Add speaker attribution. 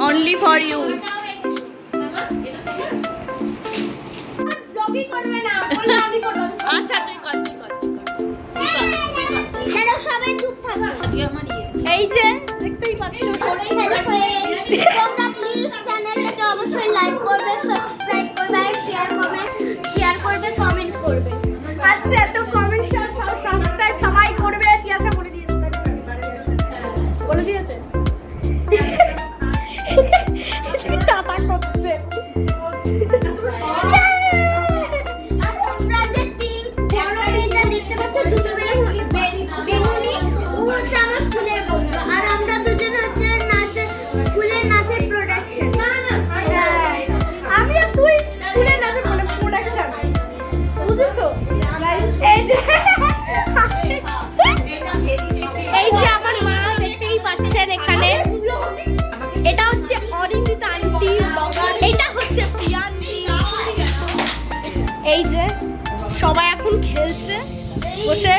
Speaker 1: only for you. আচ্ছা তুই কর
Speaker 2: হ্যালো সবাই চুপ থাকো।
Speaker 1: এই যে দেখতেই পাচ্ছ
Speaker 2: তোমরা প্লিজ চ্যানেলটাকে অবশ্যই লাইক করবে, সাবস্ক্রাইব করবে, শেয়ার করবে, কমেন্ট করবে।
Speaker 1: আচ্ছা এত কমেন্ট শেয়ার সাবস্ক্রাইব সবাই করবে। তিয়াশা বলে দিয়েছে টাটা করছে।
Speaker 2: তোমরা যে পিঙ্ক বড় মেয়েটা দেখতে পাচ্ছ দুটো বেগুনি, ও হচ্ছে আমার স্কুলের বন্ধু, আর আমরা দুজন হচ্ছে স্কুলের নাচের প্রোডাকশন।
Speaker 1: আমি আর তুই স্কুলের নাচের প্রোডাকশন, বুঝেছো? এই যে আমার মা দেখতেই পাচ্ছেন এখানে, এটা হচ্ছে অরিন্দিতা আন্টি ব্লগার, এটা হচ্ছে প্রিয়ান্তি। এই যে সবাই এখন খেলছে বসে।